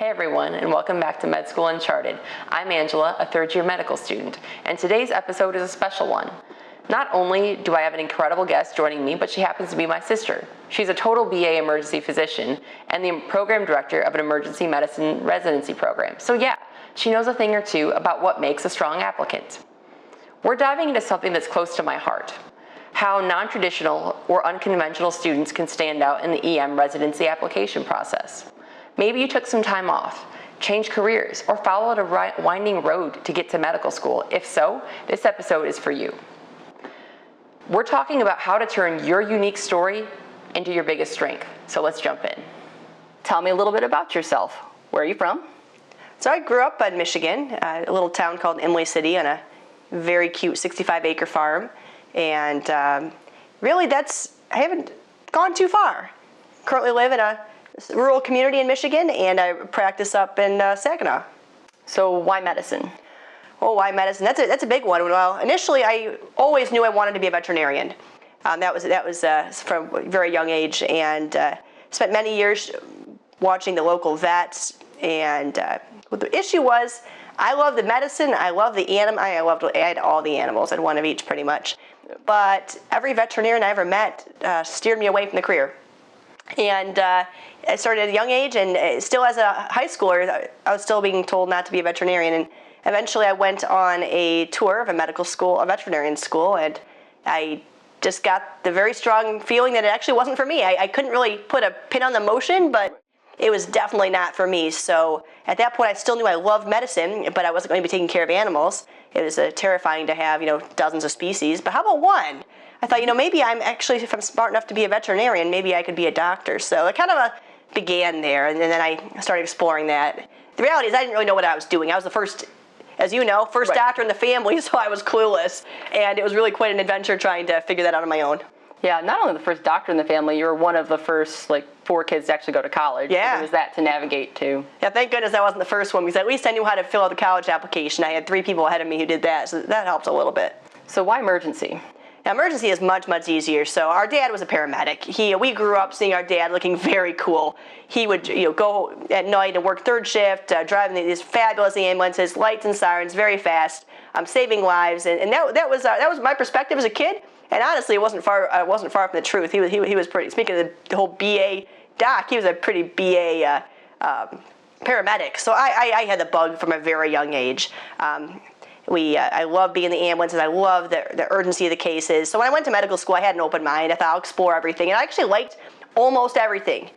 Hey everyone, and welcome back to Med School Uncharted. I'm Angela, a third-year medical student, and today's episode is a special one. Not only do I have an incredible guest joining me, but she happens to be my sister. She's a total BA emergency physician and the program director of an emergency medicine residency program. So yeah, she knows a thing or two about what makes a strong applicant. We're diving into something that's close to my heart: how non-traditional or unconventional students can stand out in the EM residency application process. Maybe you took some time off, changed careers, or followed a winding road to get to medical school. If so, this episode is for you. We're talking about how to turn your unique story into your biggest strength. So let's jump in. Tell me a little bit about yourself. Where are you from? So I grew up in Michigan, a little town called Imlay City, on a very cute 65-acre farm. And really I haven't gone too far. Currently live in a rural community in Michigan, and I practice up in Saginaw. So why medicine? Oh, why medicine? That's a big one. Well, initially I always knew I wanted to be a veterinarian. That was from a very young age, and spent many years watching the local vets. And what the issue was, I loved the medicine, I loved the animal, I had all the animals, I had one of each pretty much. But every veterinarian I ever met steered me away from the career. And I started at a young age, and still as a high schooler, I was still being told not to be a veterinarian. And eventually I went on a tour of a medical school, a veterinarian school, and I just got the very strong feeling that it actually wasn't for me. I couldn't really put a pin on the motion, but it was definitely not for me. So at that point I still knew I loved medicine, but I wasn't going to be taking care of animals. It was terrifying to have, dozens of species, but how about one? I thought, maybe if I'm smart enough to be a veterinarian, maybe I could be a doctor. So it kind of began there, and then I started exploring that. The reality is I didn't really know what I was doing. I was the first, as you know, first doctor in the family, so I was clueless. And it was really quite an adventure trying to figure that out on my own. Yeah, not only the first doctor in the family, you were one of the first 4 kids to actually go to college. Yeah. So there was that to navigate too. Yeah, thank goodness I wasn't the first one, because at least I knew how to fill out the college application. I had 3 people ahead of me who did that, so that helped a little bit. So why emergency? Now, emergency is much, much easier. So our dad was a paramedic. We grew up seeing our dad looking very cool. He would go at night and work third shift, driving these fabulous ambulances, lights and sirens, very fast, saving lives. And that was my perspective as a kid. And honestly, it wasn't far from the truth. He was pretty. Speaking of the whole BA doc, he was a pretty BA paramedic. So I had the bug from a very young age. I love being in the ambulances. I love the urgency of the cases. So when I went to medical school, I had an open mind. I thought I'll explore everything, and I actually liked almost everything.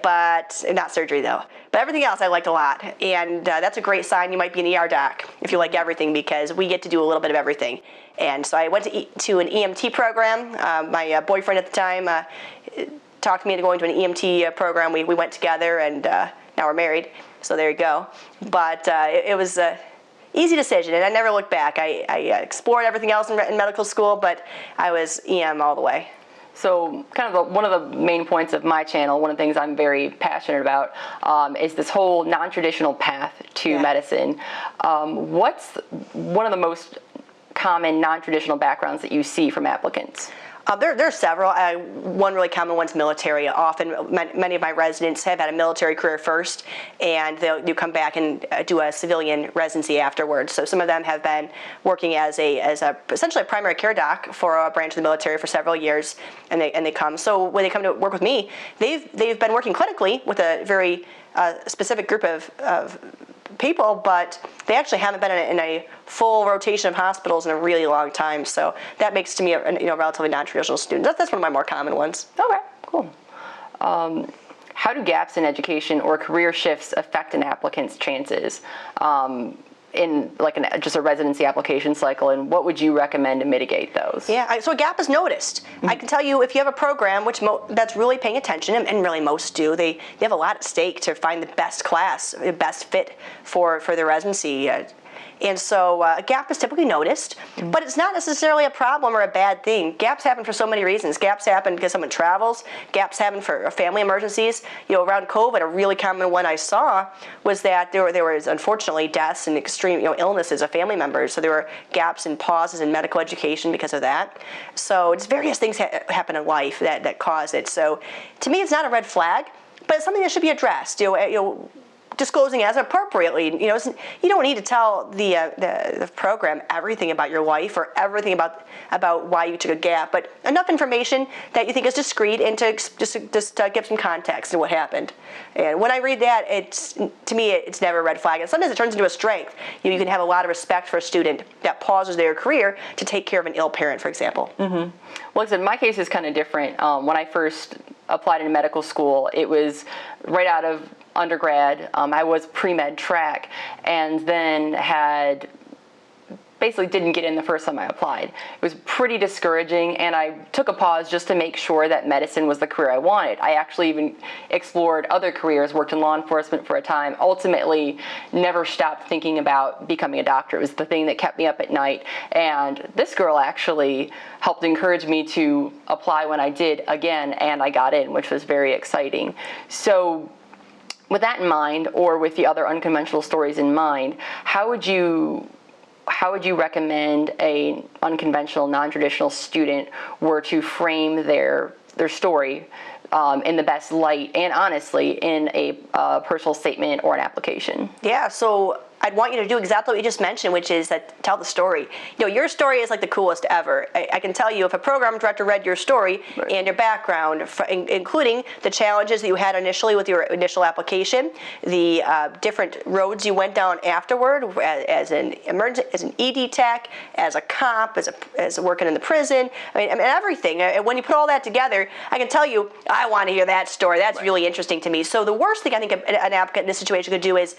But not surgery though. But everything else I liked a lot, and that's a great sign you might be an ER doc if you like everything, because we get to do a little bit of everything. And so I went to an EMT program. My boyfriend at the time talked me into going to an EMT program. We went together, and now we're married. So there you go. But it was easy decision, and I never looked back. I explored everything else in medical school, but I was EM all the way. So kind of one of the main points of my channel, one of the things I'm very passionate about, is this whole non-traditional path to medicine. What's one of the most common non-traditional backgrounds that you see from applicants? There are several. One really common one's military. Often, many of my residents have had a military career first, and they'll come back and do a civilian residency afterwards. So some of them have been working as essentially a primary care doc for a branch of the military for several years, and they come. So when they come to work with me, they've been working clinically with a very specific group of people, but they actually haven't been in a full rotation of hospitals in a really long time. So that makes to me a relatively non-traditional student. That's one of my more common ones. Okay, cool. How do gaps in education or career shifts affect an applicant's chances in just a residency application cycle, and what would you recommend to mitigate those? Yeah, so a gap is noticed. Mm-hmm. I can tell you, if you have a program that's really paying attention, and really most do, they have a lot at stake to find the best class, the best fit for their residency. And so a gap is typically noticed, but it's not necessarily a problem or a bad thing. Gaps happen for so many reasons. Gaps happen because someone travels. Gaps happen for family emergencies. Around COVID, a really common one I saw was that there was unfortunately deaths and extreme illnesses of family members. So there were gaps and pauses in medical education because of that. So it's various things happen in life that cause it. So to me, it's not a red flag, but it's something that should be addressed. disclosing as appropriately. You know, you don't need to tell the program everything about your life or everything about why you took a gap, but enough information that you think is discreet and to just give some context to what happened. And when I read that, to me it's never a red flag. And sometimes it turns into a strength. You can have a lot of respect for a student that pauses their career to take care of an ill parent, for example. Well, like I said, my case is kind of different. When I first applied in medical school, it was right out of undergrad. I was pre-med track, and then basically didn't get in the first time I applied. It was pretty discouraging, and I took a pause just to make sure that medicine was the career I wanted. I actually even explored other careers, worked in law enforcement for a time, ultimately never stopped thinking about becoming a doctor. It was the thing that kept me up at night, and this girl actually helped encourage me to apply when I did again, and I got in, which was very exciting. So with that in mind, or with the other unconventional stories in mind, how would you recommend a unconventional, non-traditional student were to frame their story in the best light and honestly in a personal statement or an application? Yeah, so I'd want you to do exactly what you just mentioned, which is tell the story. You know, your story is like the coolest ever. I can tell you, if a program director read your story and your background, including the challenges that you had initially with your initial application, the different roads you went down afterward as an ED tech, as a cop, as working in the prison, I mean everything. When you put all that together, I can tell you, I want to hear that story. That's really interesting to me. So the worst thing I think an applicant in this situation could do is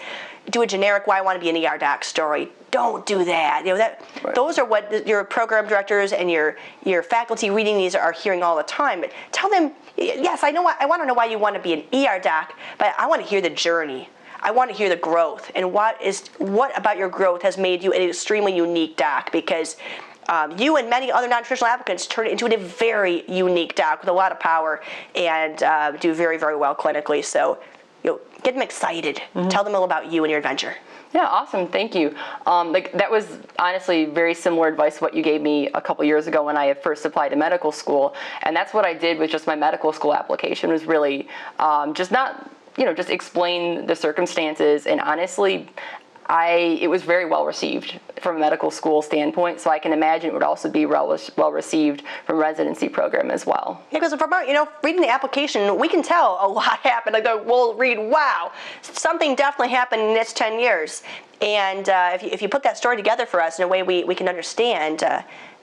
do a generic "why I want to be an ER doc" story. Don't do that. You know, those are what your program directors and your faculty reading these are hearing all the time. But tell them, yes, I want to know why you want to be an ER doc, but I want to hear the journey. I want to hear the growth, and what about your growth has made you an extremely unique doc, because you and many other non-traditional applicants turn it into a very unique doc with a lot of power and do very, very well clinically. So, get them excited. Tell them all about you and your adventure. Yeah, awesome. Thank you. That was honestly very similar advice to what you gave me a couple years ago when I had first applied to medical school, and that's what I did with just my medical school application. Was really just explain the circumstances, and honestly, it was very well received from a medical school standpoint, so I can imagine it would also be well received from a residency program as well. Yeah, because from reading the application, we can tell a lot happened. We'll read, wow, something definitely happened in this 10 years. And if you put that story together for us in a way we can understand,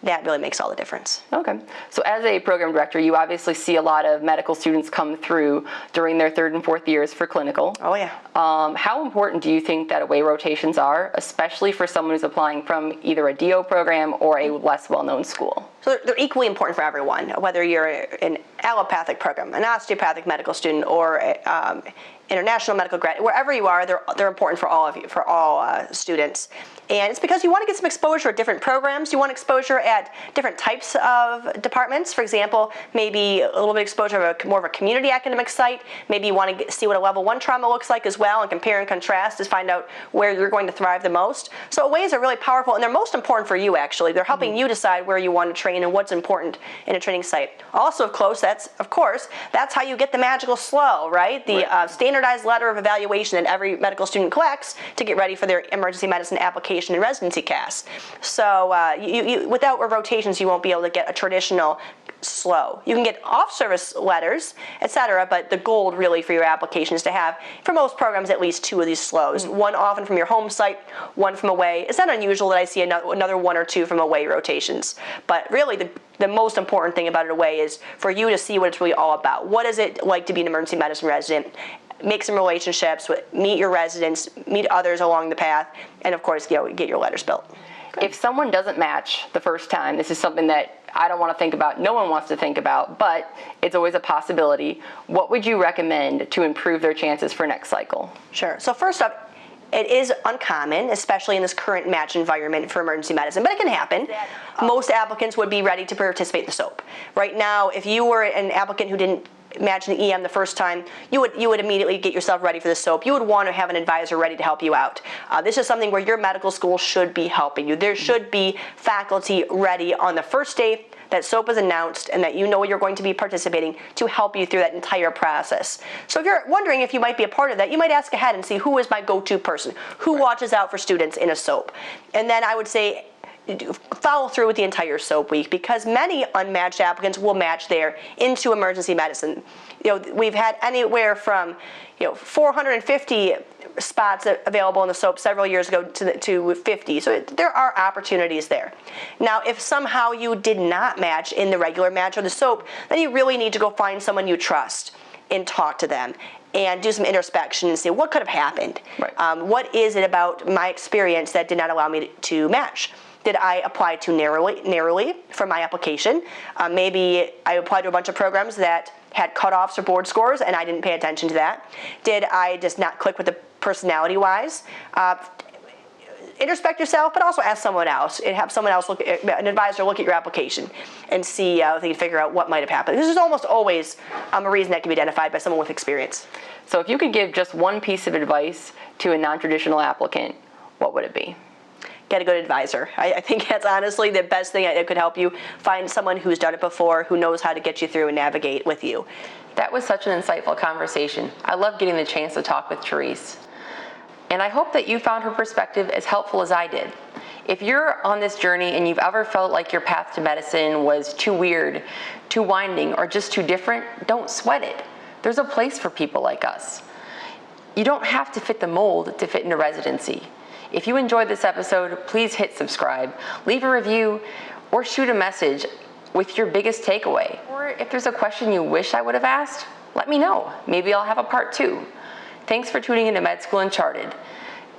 that really makes all the difference. Okay. So as a program director, you obviously see a lot of medical students come through during their 3rd and 4th years for clinical. Oh, yeah. How important do you think that away rotations are, especially for someone who's applying from either a DO program or a less well-known school? So they're equally important for everyone, whether you're an allopathic program, an osteopathic medical student, or international medical grad, wherever you are, they're important for all of you, for all students. And it's because you want to get some exposure at different programs. You want exposure at different types of departments. For example, maybe a little bit exposure of more of a community academic site. Maybe you want to see what a level 1 trauma looks like as well, and compare and contrast to find out where you're going to thrive the most. So aways are really powerful, and they're most important for you, actually. They're helping you decide where you want to train and what's important in a training site. Also, of course, that's how you get the magical SLO, right? The standardized letter of evaluation that every medical student collects to get ready for their emergency medicine application in ResidencyCAS. So without rotations, you won't be able to get a traditional SLO. You can get off-service letters, etc., but the goal really for your application is to have, for most programs, at least 2 of these SLOs. One often from your home site, one from away. It's not unusual that I see another 1 or 2 from away rotations. But really, the most important thing about it away is for you to see what it's really all about. What is it like to be an emergency medicine resident? Make some relationships, meet your residents, meet others along the path, and of course, get your letters built. If someone doesn't match the first time, this is something that I don't want to think about, no one wants to think about, but it's always a possibility. What would you recommend to improve their chances for next cycle? Sure. So first off, it is uncommon, especially in this current match environment for emergency medicine, but it can happen. Most applicants would be ready to participate in the SOAP. Right now, if you were an applicant who didn't matching the EM the first time, you would immediately get yourself ready for the soap. You would want to have an advisor ready to help you out. This is something where your medical school should be helping you. There should be faculty ready on the first day that soap is announced and that you know you're going to be participating to help you through that entire process. So if you're wondering if you might be a part of that, you might ask ahead and see who is my go-to person, who watches out for students in a soap. And then I would say follow through with the entire soap week, because many unmatched applicants will match there into emergency medicine. We've had anywhere from 450 spots available in the soap several years ago to 50. So there are opportunities there. Now, if somehow you did not match in the regular match or the soap, then you really need to go find someone you trust and talk to them and do some introspection and say, what could have happened? Right. What is it about my experience that did not allow me to match? Did I apply too narrowly for my application? Maybe I applied to a bunch of programs that had cutoffs or board scores and I didn't pay attention to that. Did I just not click with the personality-wise? Introspect yourself, but also ask someone else and have someone else an advisor look at your application and see if they can figure out what might have happened. This is almost always a reason that can be identified by someone with experience. So if you could give just one piece of advice to a non-traditional applicant, what would it be? Get a good advisor. I think that's honestly the best thing that could help you. Find someone who's done it before, who knows how to get you through and navigate with you. That was such an insightful conversation. I love getting the chance to talk with Therese. And I hope that you found her perspective as helpful as I did. If you're on this journey and you've ever felt like your path to medicine was too weird, too winding, or just too different, don't sweat it. There's a place for people like us. You don't have to fit the mold to fit into residency. If you enjoyed this episode, please hit subscribe, leave a review, or shoot a message with your biggest takeaway. Or if there's a question you wish I would have asked, let me know. Maybe I'll have a part 2. Thanks for tuning into Med School Uncharted.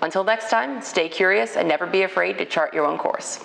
Until next time, stay curious and never be afraid to chart your own course.